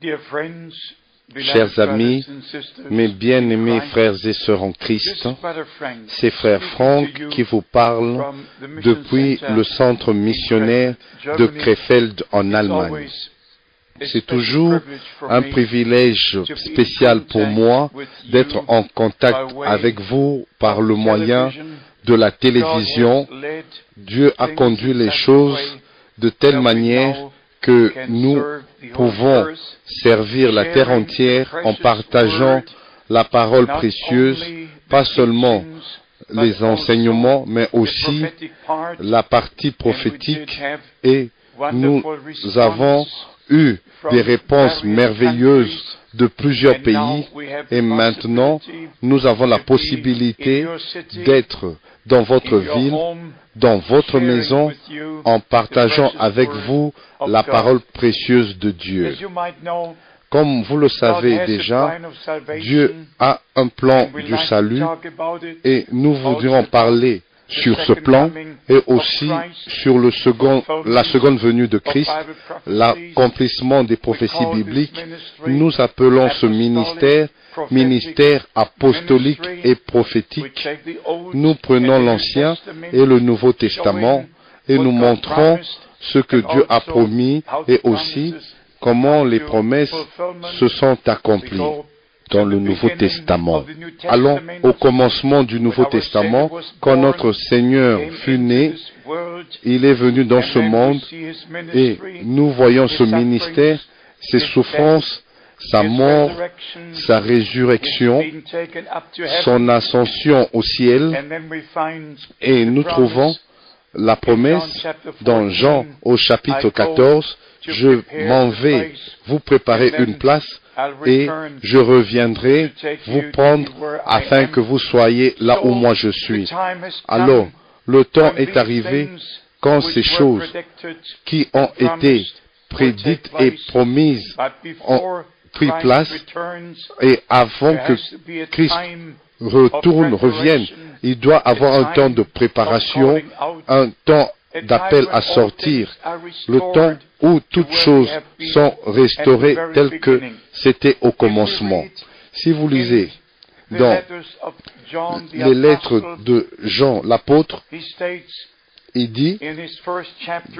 Chers amis, mes bien-aimés frères et sœurs en Christ, c'est frère Franck qui vous parle depuis le centre missionnaire de Krefeld en Allemagne. C'est toujours un privilège spécial pour moi d'être en contact avec vous par le moyen de la télévision. Dieu a conduit les choses de telle manière que nous pouvons servir la terre entière en partageant la parole précieuse, pas seulement les enseignements, mais aussi la partie prophétique. Et nous avons eu des réponses merveilleuses de plusieurs pays, et maintenant nous avons la possibilité d'être dans votre ville, dans votre maison, en partageant avec vous la parole précieuse de Dieu. Comme vous le savez déjà, Dieu a un plan du salut, et nous voudrions parler sur ce plan et aussi sur la seconde venue de Christ, l'accomplissement des prophéties bibliques. Nous appelons ce ministère apostolique et prophétique. Nous prenons l'Ancien et le Nouveau Testament et nous montrons ce que Dieu a promis et aussi comment les promesses se sont accomplies dans le Nouveau Testament. Allons au commencement du Nouveau Testament. Quand notre Seigneur fut né, il est venu dans ce monde et nous voyons ce ministère, ses souffrances, sa mort, sa résurrection, son ascension au ciel, et nous trouvons la promesse dans Jean au chapitre 14, « Je m'en vais vous préparer une place et je reviendrai vous prendre afin que vous soyez là où moi je suis. » Alors, le temps est arrivé quand ces choses qui ont été prédites et promises ont pris place, et avant que Christ revienne, il doit avoir un temps de préparation, un temps d'appel à sortir, le temps où toutes choses sont restaurées telles que c'était au commencement. Si vous lisez dans les lettres de Jean l'apôtre, il dit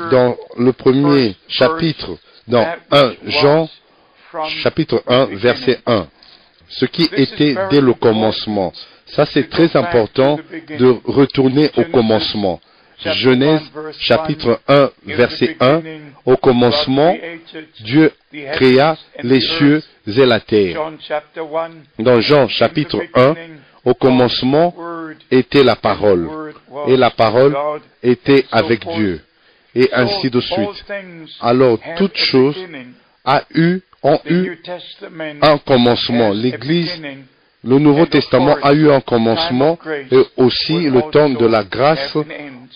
dans le premier chapitre, dans 1 Jean, chapitre 1, verset 1, ce qui était dès le commencement. Ça, c'est très important de retourner au commencement. Genèse, chapitre 1, verset 1, au commencement, Dieu créa les cieux et la terre. Dans Jean, chapitre 1, au commencement était la parole, et la parole était avec Dieu, et ainsi de suite. Alors, toutes choses ont eu un commencement. L'Église, le Nouveau Testament a eu un commencement, et aussi le temps de la grâce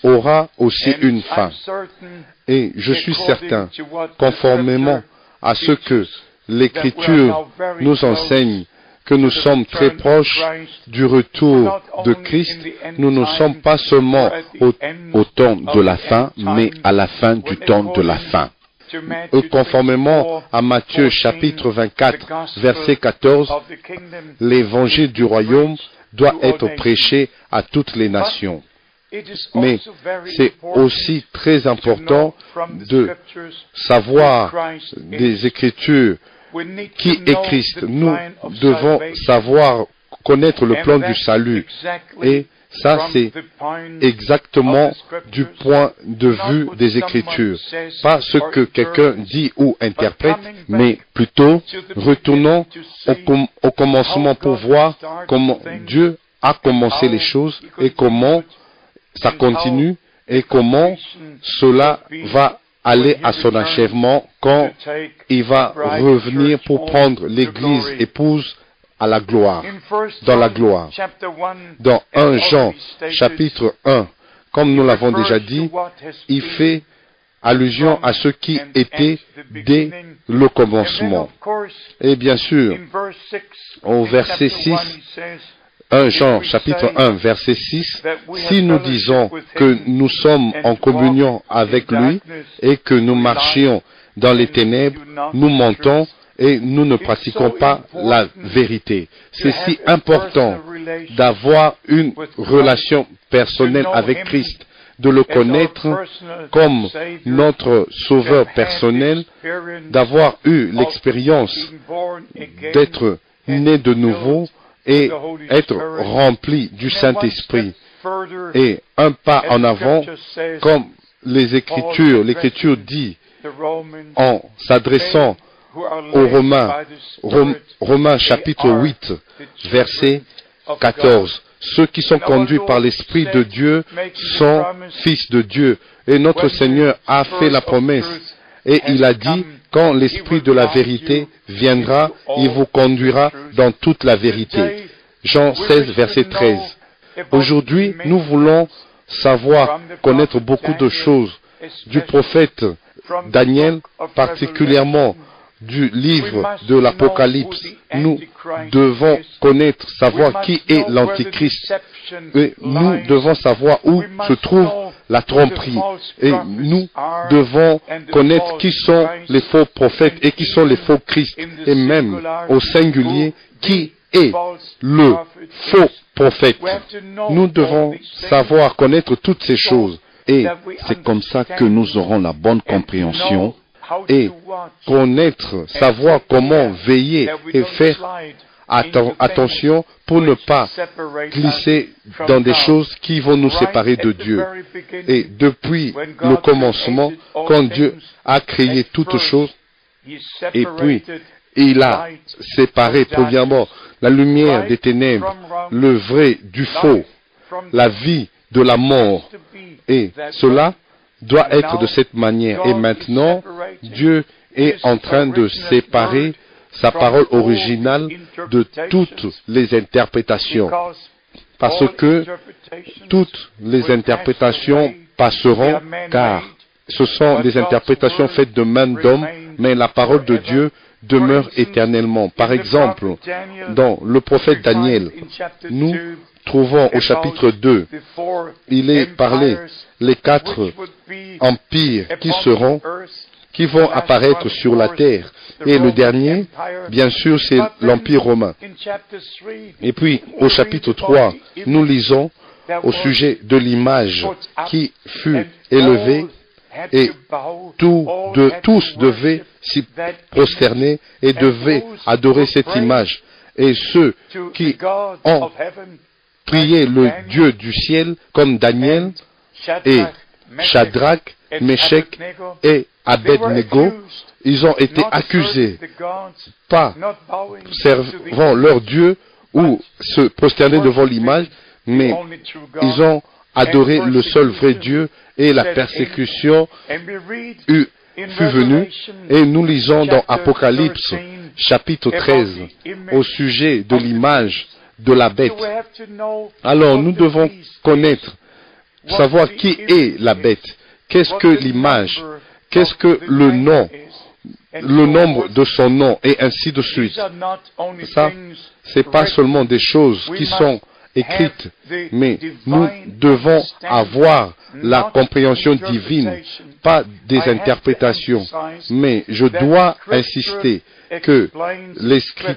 aura aussi une fin. Et je suis certain, conformément à ce que l'Écriture nous enseigne, que nous sommes très proches du retour de Christ. Nous ne sommes pas seulement au temps de la fin, mais à la fin du temps de la fin. Conformément à Matthieu chapitre 24, verset 14, l'évangile du royaume doit être prêché à toutes les nations. Mais c'est aussi très important de savoir des Écritures qui est Christ. Nous devons savoir connaître le plan du salut. Et ça, c'est exactement du point de vue des Écritures. Pas ce que quelqu'un dit ou interprète, mais plutôt retournons au commencement pour voir comment Dieu a commencé les choses et comment ça continue et comment cela va aller à son achèvement quand il va revenir pour prendre l'Église épouse à la gloire, dans la gloire. Dans 1 Jean, chapitre 1, comme nous l'avons déjà dit, il fait allusion à ce qui était dès le commencement. Et bien sûr, au verset 6, 1 Jean, chapitre 1, verset 6, si nous disons que nous sommes en communion avec lui et que nous marchions dans les ténèbres, nous mentons et nous ne pratiquons pas la vérité. C'est si important d'avoir une relation personnelle avec Christ, de le connaître comme notre sauveur personnel, d'avoir eu l'expérience d'être né de nouveau et être rempli du Saint-Esprit. Et un pas en avant, comme l'Écriture dit en s'adressant aux Romains chapitre 8, verset 14. Ceux qui sont conduits par l'Esprit de Dieu sont fils de Dieu. Et notre Seigneur a fait la promesse. Et il a dit, quand l'Esprit de la vérité viendra, il vous conduira dans toute la vérité. Jean 16, verset 13. Aujourd'hui, nous voulons savoir, connaître beaucoup de choses du prophète Daniel, particulièrement du livre de l'Apocalypse. Nous devons connaître, savoir qui est l'Antichrist. Et nous devons savoir où se trouve la tromperie. Et nous devons connaître qui sont les faux prophètes et qui sont les faux Christ. Et même au singulier, qui est le faux prophète. Nous devons savoir, connaître toutes ces choses. Et c'est comme ça que nous aurons la bonne compréhension et connaître, savoir comment veiller et faire attention pour ne pas glisser dans des choses qui vont nous séparer de Dieu. Et depuis le commencement, quand Dieu a créé toutes choses, et puis il a séparé premièrement la lumière des ténèbres, le vrai du faux, la vie de la mort. Et cela doit être de cette manière. Et maintenant, Dieu est en train de séparer sa parole originale de toutes les interprétations. Parce que toutes les interprétations passeront, car ce sont des interprétations faites de main d'homme, mais la parole de Dieu demeure éternellement. Par exemple, dans le prophète Daniel, nous trouvons au chapitre 2, il est parlé les 4 empires qui vont apparaître sur la terre. Et le dernier, bien sûr, c'est l'Empire romain. Et puis, au chapitre 3, nous lisons au sujet de l'image qui fut élevée et tous devaient s'y prosterner et devaient adorer cette image. Et ceux qui ont prié le Dieu du ciel, comme Daniel et Shadrach, Meshach et Abednego, ils ont été accusés, pas servant leur Dieu ou se prosterner devant l'image, mais ils ont adoré le seul vrai Dieu et la persécution fut venue. Et nous lisons dans Apocalypse chapitre 13 au sujet de l'image de la bête. Alors nous devons connaître, savoir qui est la bête, qu'est-ce que l'image, qu'est-ce que le nom, le nombre de son nom, et ainsi de suite. Ça, c'est pas seulement des choses qui sont écrites, mais nous devons avoir la compréhension divine, pas des interprétations. Mais je dois insister que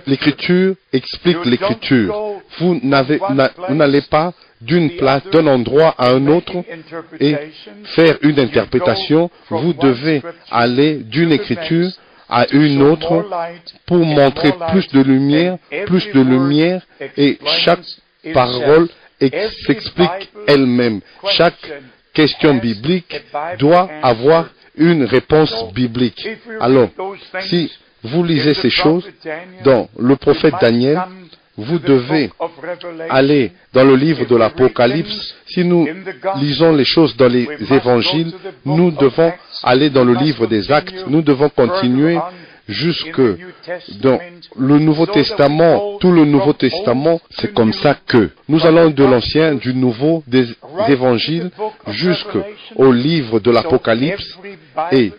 l'Écriture explique l'Écriture. Vous n'allez pas d'un endroit à un autre et faire une interprétation. Vous devez aller d'une Écriture à une autre pour montrer plus de lumière, et chaque parole s'explique elle-même. Chaque question biblique doit avoir une réponse biblique. Alors, si vous lisez ces choses dans le prophète Daniel, vous devez aller dans le livre de l'Apocalypse. Si nous lisons les choses dans les évangiles, nous devons aller dans le livre des Actes. Nous devons continuer jusque dans le Nouveau Testament. Tout le Nouveau Testament, c'est comme ça que nous allons de l'Ancien, du Nouveau, des évangiles, jusqu'au livre de l'Apocalypse, et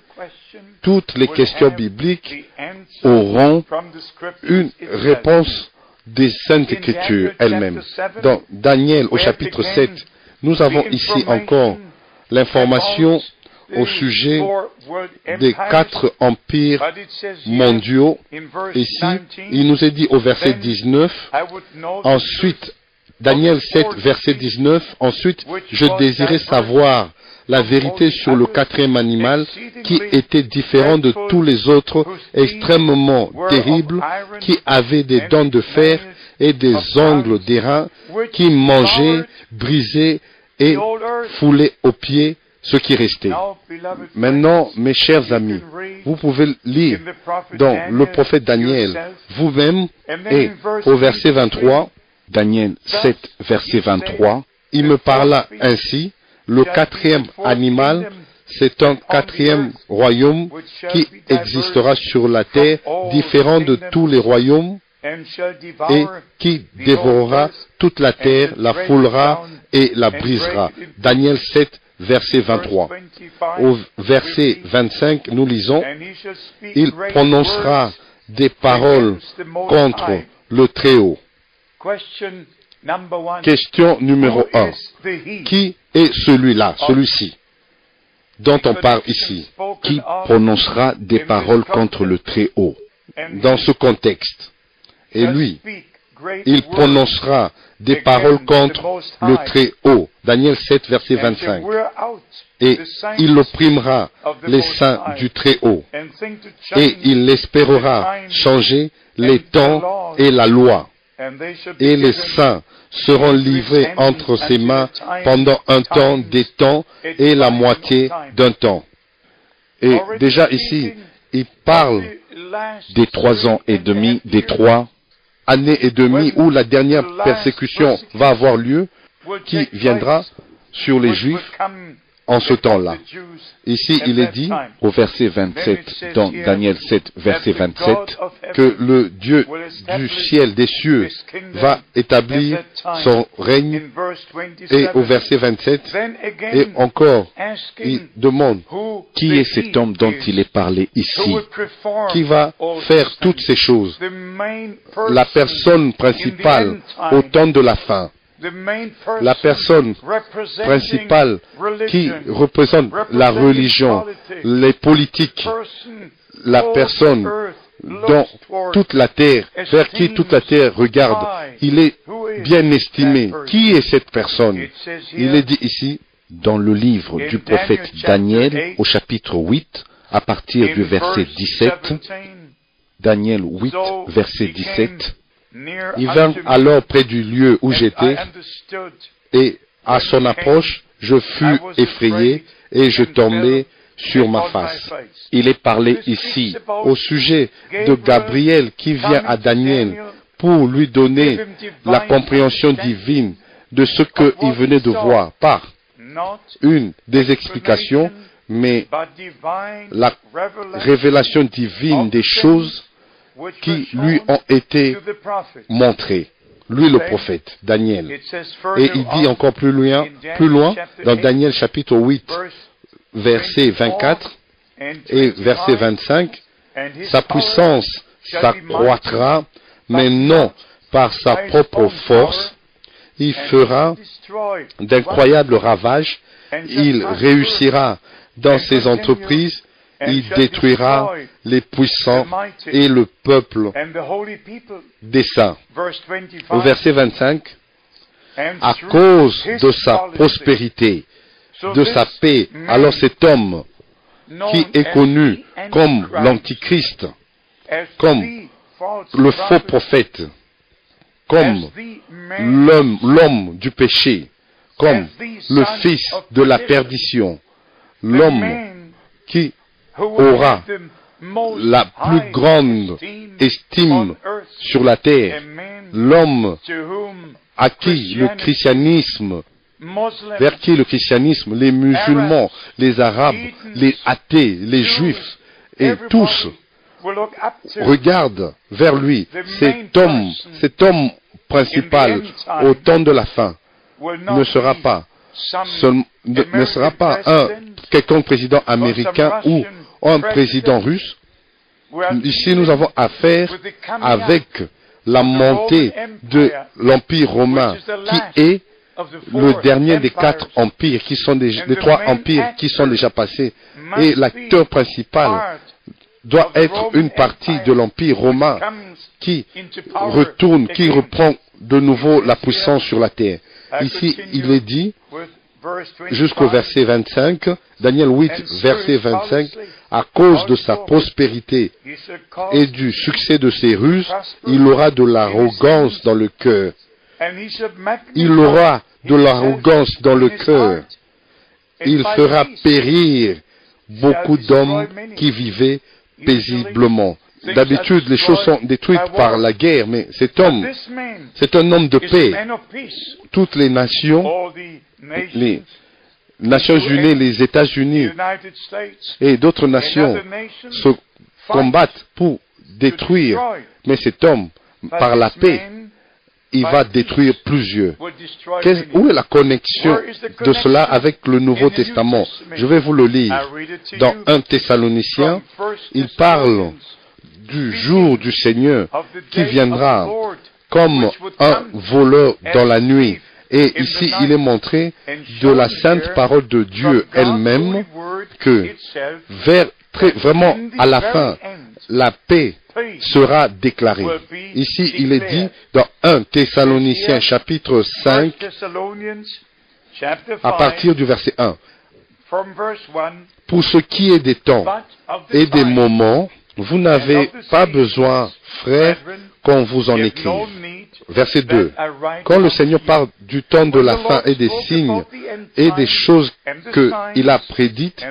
toutes les questions bibliques auront une réponse des Saintes Écritures elles-mêmes. Dans Daniel au chapitre 7, nous avons ici encore l'information au sujet des 4 empires mondiaux. Ici, il nous est dit au verset 19, ensuite, Daniel 7, verset 19, ensuite, je désirais savoir la vérité sur le 4e animal qui était différent de tous les autres, extrêmement terrible, qui avait des dents de fer et des ongles d'airain, qui mangeait, brisait et foulait aux pieds ce qui restait. Maintenant, mes chers amis, vous pouvez lire dans le prophète Daniel vous-même et au verset 23, Daniel 7, verset 23, il me parla ainsi, le 4e animal, c'est un 4e royaume qui existera sur la terre, différent de tous les royaumes, et qui dévorera toute la terre, la foulera et la brisera. Daniel 7, verset 23. Au verset 25, nous lisons, « Il prononcera des paroles contre le Très-Haut. » Question numéro 1. Qui est celui-là, celui-ci, dont on parle ici, qui prononcera des paroles contre le Très-Haut dans ce contexte? Et lui, il prononcera des paroles contre le Très-Haut. Daniel 7, verset 25. Et il opprimera les saints du Très-Haut. Et il espérera changer les temps et la loi. Et les saints seront livrés entre ses mains pendant un temps, des temps et la moitié d'un temps. Et déjà ici, il parle des 3 ans et demi, des 3 années et demie où la dernière persécution va avoir lieu, qui viendra sur les Juifs en ce temps-là. Ici, il est dit, au verset 27, dans Daniel 7, verset 27, que le Dieu du ciel, des cieux, va établir son règne. Et au verset 27, et encore, il demande, qui est cet homme dont il est parlé ici? Qui va faire toutes ces choses? La personne principale au temps de la fin. La personne principale qui représente la religion, les politiques, la personne dont toute la terre, vers qui toute la terre regarde, il est bien estimé. Qui est cette personne? Il est dit ici, dans le livre du prophète Daniel, au chapitre 8, à partir du verset 17, Daniel 8, verset 17, il vint alors près du lieu où j'étais, et à son approche, je fus effrayé, et je tombai sur ma face. Il est parlé ici au sujet de Gabriel qui vient à Daniel pour lui donner la compréhension divine de ce qu'il venait de voir, par une des explications, mais la révélation divine des choses qui lui ont été montrées. Lui, le prophète, Daniel. Et il dit encore plus loin, dans Daniel chapitre 8, verset 24 et verset 25, sa puissance s'accroîtra, mais non par sa propre force. Il fera d'incroyables ravages. Il réussira dans ses entreprises. Il détruira les puissants et le peuple des saints. Au verset 25, à cause de sa prospérité, de sa paix, alors cet homme qui est connu comme l'Antichrist, comme le faux prophète, comme l'homme du péché, comme le fils de la perdition, l'homme qui aura la plus grande estime sur la terre, l'homme à qui le christianisme, vers qui le christianisme, les musulmans, les arabes, les athées, les juifs, et tous regardent vers lui. Cet homme principal au temps de la fin ne sera pas un quelconque président américain ou un président russe. Ici, nous avons affaire avec la montée de l'Empire romain, qui est le dernier des 4 empires, qui sont les 3 empires qui sont déjà passés. Et l'acteur principal doit être une partie de l'empire romain qui retourne, qui reprend de nouveau la puissance sur la terre. Ici, il est dit, jusqu'au verset 25, Daniel 8, verset 25, à cause de sa prospérité et du succès de ses ruses, il aura de l'arrogance dans le cœur. Il aura de l'arrogance dans le cœur. Il fera périr beaucoup d'hommes qui vivaient paisiblement. D'habitude, les choses sont détruites par la guerre, mais cet homme, c'est un homme de paix. Toutes les Nations Unies, les États-Unis et d'autres nations se combattent pour détruire, mais cet homme, par la paix, il va détruire plusieurs. Où est la connexion de cela avec le Nouveau Testament? Je vais vous le lire. Dans 1 Thessaloniciens, il parle du jour du Seigneur qui viendra comme un voleur dans la nuit. Et ici, il est montré de la sainte parole de Dieu elle-même que vraiment à la fin, la paix sera déclarée. Ici, il est dit dans 1 Thessaloniciens chapitre 5, à partir du verset 1. Pour ce qui est des temps et des moments, vous n'avez pas besoin, frères, qu'on vous en écrive. Verset 2. Quand le Seigneur parle du temps de la fin et des signes et des choses qu'il a prédites,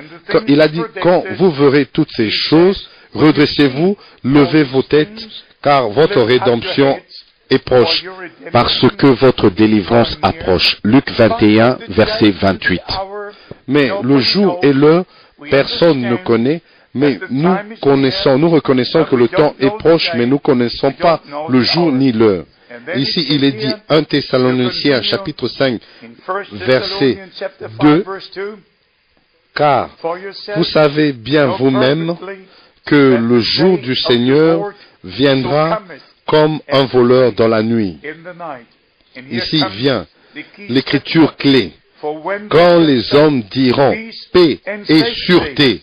il a dit, quand vous verrez toutes ces choses, redressez-vous, levez vos têtes, car votre rédemption est proche, parce que votre délivrance approche. Luc 21, verset 28. Mais le jour et l'heure, personne ne connaît, mais nous reconnaissons que le temps est proche, mais nous ne connaissons pas le jour ni l'heure. Ici, il est dit, 1 Thessaloniciens, chapitre 5, verset 2, car vous savez bien vous-même que le jour du Seigneur viendra comme un voleur dans la nuit. Ici vient l'écriture clé. Quand les hommes diront paix et sûreté,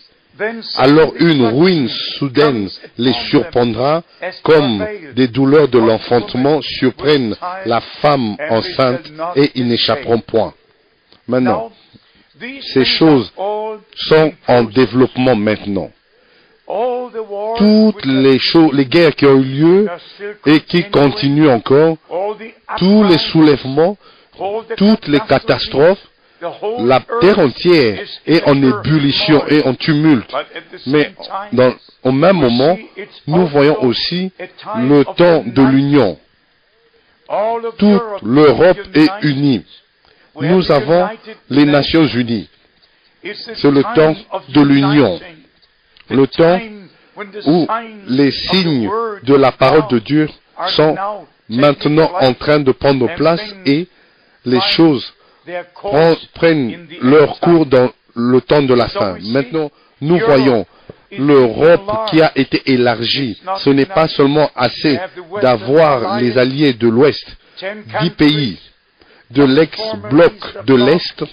alors une ruine soudaine les surprendra, comme des douleurs de l'enfantement surprennent la femme enceinte et ils n'échapperont point. Maintenant, ces choses sont en développement maintenant. Toutes les guerres qui ont eu lieu et qui continuent encore, tous les soulèvements, toutes les catastrophes, la terre entière est en ébullition et en tumulte. Mais au même moment, nous voyons aussi le temps de l'union. Toute l'Europe est unie. Nous avons les Nations Unies. C'est le temps de l'union. Le temps où les signes de la parole de Dieu sont maintenant en train de prendre place et les choses prennent leur cours dans le temps de la fin. Maintenant, nous voyons l'Europe qui a été élargie. Ce n'est pas seulement assez d'avoir les alliés de l'Ouest. 10 pays de l'ex-bloc de l'Est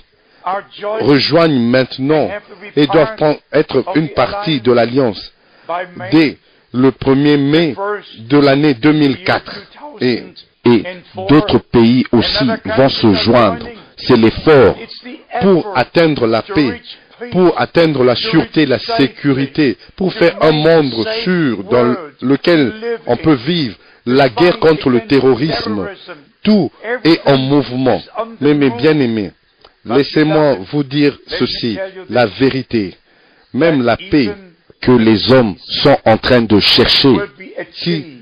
rejoignent maintenant et doivent être une partie de l'Alliance dès le 1er mai de l'année 2004. Et d'autres pays aussi vont se joindre. C'est l'effort pour atteindre la paix, pour atteindre la sûreté, la sécurité, pour faire un monde sûr dans lequel on peut vivre. La guerre contre le terrorisme, tout est en mouvement. Mais mes bien-aimés, laissez-moi vous dire ceci, la vérité, même la paix que les hommes sont en train de chercher, qui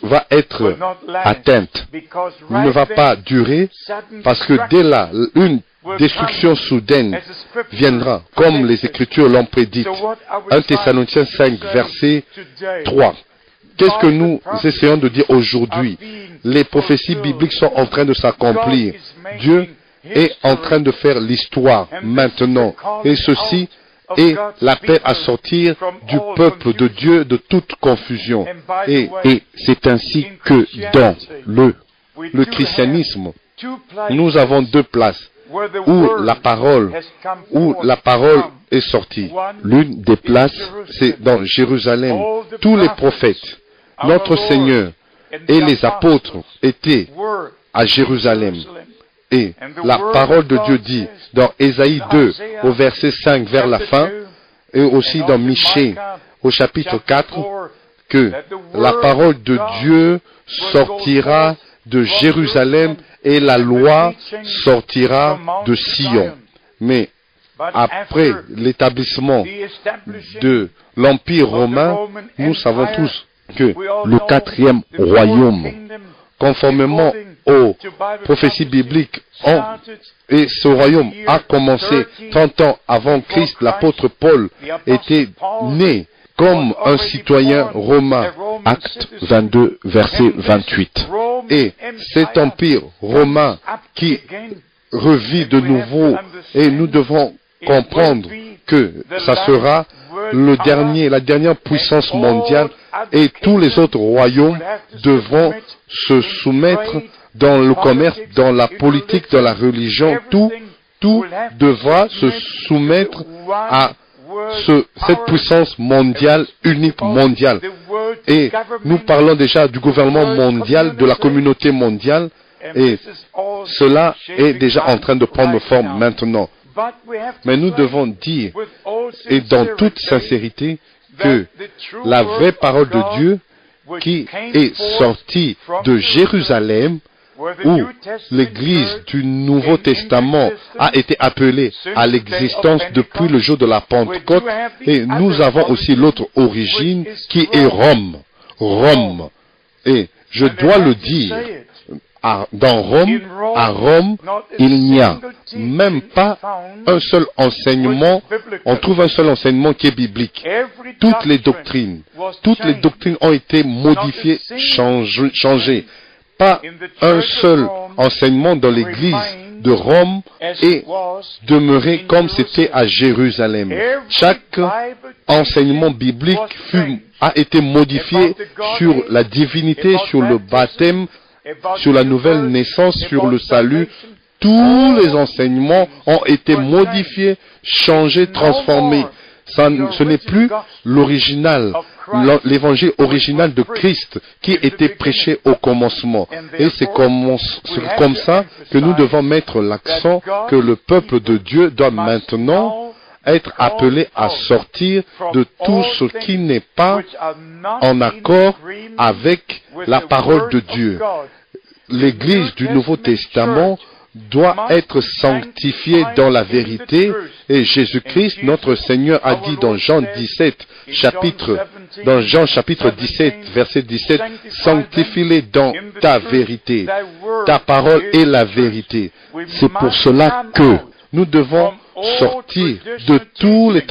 va être atteinte, ne va pas durer, parce que dès là, une destruction soudaine viendra, comme les Écritures l'ont prédit. 1 Thessaloniciens 5, verset 3. Qu'est-ce que nous essayons de dire aujourd'hui? Les prophéties bibliques sont en train de s'accomplir. Dieu est en train de faire l'histoire maintenant. Et ceci est la paix à sortir du peuple de Dieu de toute confusion. Et c'est ainsi que dans le christianisme, nous avons deux places où la parole est sortie. L'une des places, c'est dans Jérusalem. Tous les prophètes, notre Seigneur et les apôtres étaient à Jérusalem. Et la parole de Dieu dit dans Ésaïe 2, au verset 5 vers la fin, et aussi dans Michée, au chapitre 4, que la parole de Dieu sortira de Jérusalem et la loi sortira de Sion. Mais après l'établissement de l'Empire romain, nous savons tous que le quatrième royaume, conformément aux prophéties bibliques, et ce royaume a commencé 30 ans avant Christ. L'apôtre Paul était né comme un citoyen romain. Acte 22, verset 28. Et cet empire romain qui revit de nouveau, et nous devons comprendre que ça sera la dernière puissance mondiale, et tous les autres royaumes devront se soumettre dans le commerce, dans la politique, dans la religion. Tout devra se soumettre à cette puissance mondiale, unique mondiale. Et nous parlons déjà du gouvernement mondial, de la communauté mondiale, et cela est déjà en train de prendre forme maintenant. Mais nous devons dire, et dans toute sincérité, que la vraie parole de Dieu qui est sortie de Jérusalem, où l'Église du Nouveau Testament a été appelée à l'existence depuis le jour de la Pentecôte, et nous avons aussi l'autre origine qui est Rome. Rome. Et je dois le dire, à Rome, il n'y a même pas un seul enseignement, on trouve un seul enseignement qui est biblique. Toutes les doctrines ont été modifiées, changées. Pas un seul enseignement dans l'Église de Rome est demeuré comme c'était à Jérusalem. Chaque enseignement biblique a été modifié sur la divinité, sur le baptême, sur la nouvelle naissance, sur le salut. Tous les enseignements ont été modifiés, changés, transformés. Ce n'est plus l'original, l'évangile original de Christ qui était prêché au commencement. Et c'est comme ça que nous devons mettre l'accent que le peuple de Dieu doit maintenant être appelé à sortir de tout ce qui n'est pas en accord avec la parole de Dieu. L'Église du Nouveau Testament doit être sanctifiée dans la vérité, et Jésus-Christ, notre Seigneur, a dit dans Jean chapitre 17, verset 17, « Sanctifie-les dans ta vérité. Ta parole est la vérité. » C'est pour cela que nous devons sortir de tous les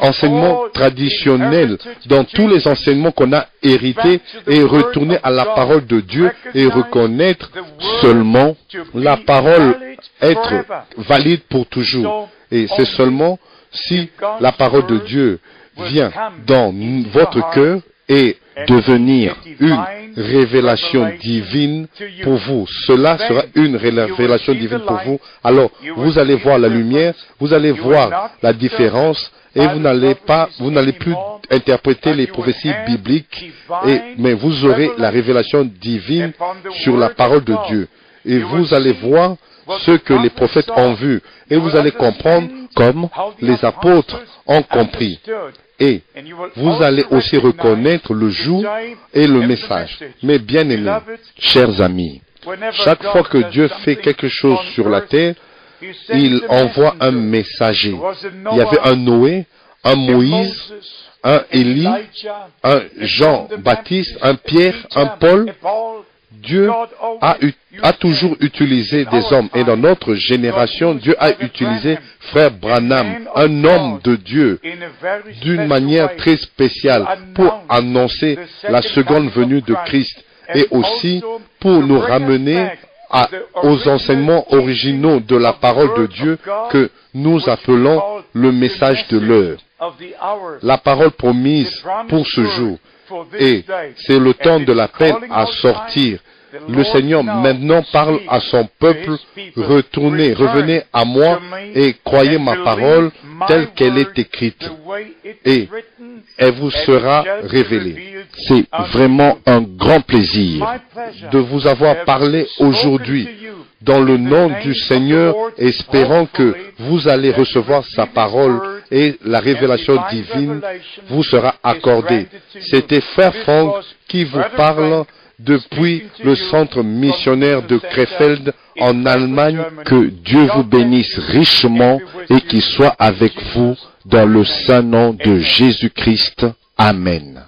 enseignements traditionnels, dans tous les enseignements qu'on a hérités, et retourner à la parole de Dieu et reconnaître seulement la parole être valide pour toujours. Et c'est seulement si la parole de Dieu vient dans votre cœur et devenir une révélation divine pour vous. Cela sera une révélation divine pour vous. Alors, vous allez voir la lumière, vous allez voir la différence, et vous n'allez plus interpréter les prophéties bibliques, mais vous aurez la révélation divine sur la parole de Dieu. Et vous allez voir ce que les prophètes ont vu, et vous allez comprendre comme les apôtres ont compris. Et vous allez aussi reconnaître le jour et le message. Mais bien aimés, chers amis, chaque fois que Dieu fait quelque chose sur la terre, il envoie un messager. Il y avait un Noé, un Moïse, un Élie, un Jean-Baptiste, un Pierre, un Paul. Dieu a toujours utilisé des hommes. Et dans notre génération, Dieu a utilisé Frère Branham, un homme de Dieu, d'une manière très spéciale pour annoncer la seconde venue de Christ et aussi pour nous ramener aux enseignements originaux de la parole de Dieu que nous appelons le message de l'heure. La parole promise pour ce jour. Et c'est le temps de l'appel à sortir. Le Seigneur maintenant parle à son peuple, revenez à moi et croyez ma parole telle qu'elle est écrite, et elle vous sera révélée. C'est vraiment un grand plaisir de vous avoir parlé aujourd'hui dans le nom du Seigneur, espérant que vous allez recevoir sa parole et la révélation divine vous sera accordée. C'était Frère Franck qui vous parle depuis le centre missionnaire de Krefeld en Allemagne. Que Dieu vous bénisse richement et qu'il soit avec vous dans le saint nom de Jésus-Christ. Amen.